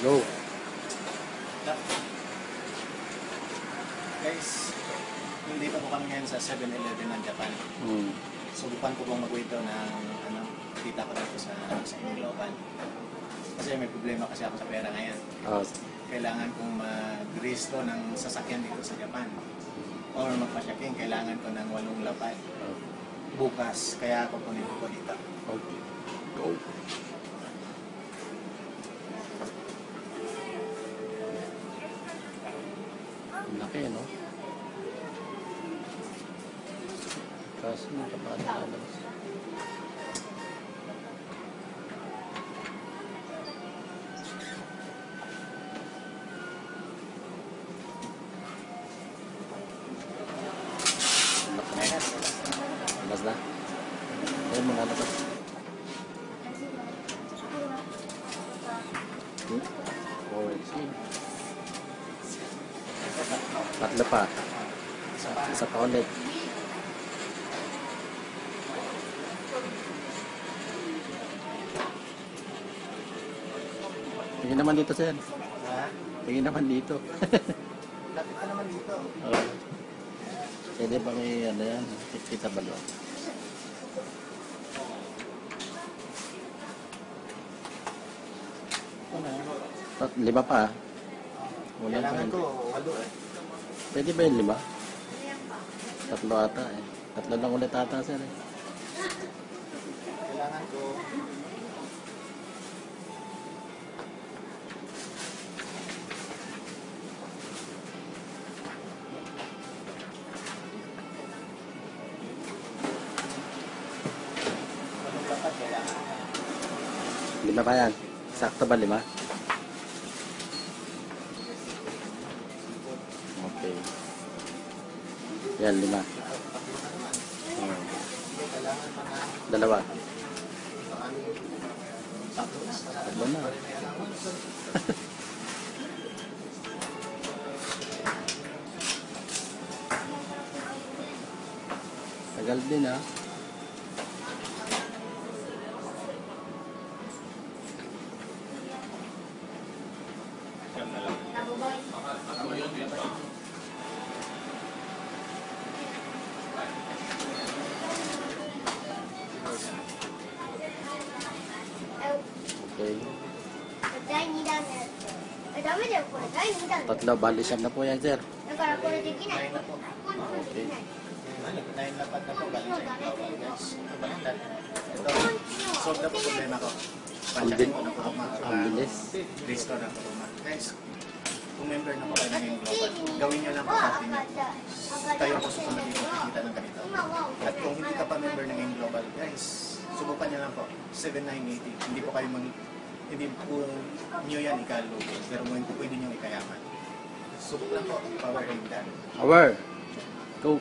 Go. Guys, nandito po kami ngayon sa 7-Eleven ng Japan. Subukan ko pong mag-withdraw ng kita ko dito sa Global. Kasi may problema kasi ako sa pera ngayon. Kailangan kong mag-restro ng sasakyan dito sa Japan. Or magpa-checking, kailangan ko ng 8 lapad. Bukas, kaya ako punin ko dito. Okay. Go. Laki, no? Kasi nakapakalabas. Labas na? Ayun, mga labas. Tatlo pa. Isa pa ulit. Tingin naman dito, sir. Ha? Tingin naman dito. Lapit ka naman dito. Pwede ba may ano yan? Kita ba doon? Lima pa. Wala Kailangan pa. ko 8 eh. Pwede ba yung 5? Tatlo ata eh. Tatlo lang ulit ata, sir eh. Kailangan ko dapat kailangan. 5 pa yan. Sakto ba 5? Okay. Yan, 5. Dalawa. Tatlo na. Tagal din ah. Okay. 第2弾のやつ。ダメだよこれ第2弾だよ。 Tatlo, bali siyam na po yan, sir. だからこれできない。 9 na po. これできない。 9 lapad na po galing sa Global, guys. Ito ba lang? Ito. Solve na po problema ko. Pa-checking ko na po Ang bilis. restore na po. Guys, kung member na po kayo ng Global, gawin nyo lang po sa atin. Tayo po susunod dito kikita ng ganito. At kung hindi ka pa member ng Global, guys, subukan nyo lang po. 7980. Hindi po kayo hindi po nyo yan ikalubo. Pero pwede nyo ikayaman. Subok lang po. Power and done. Power. Go.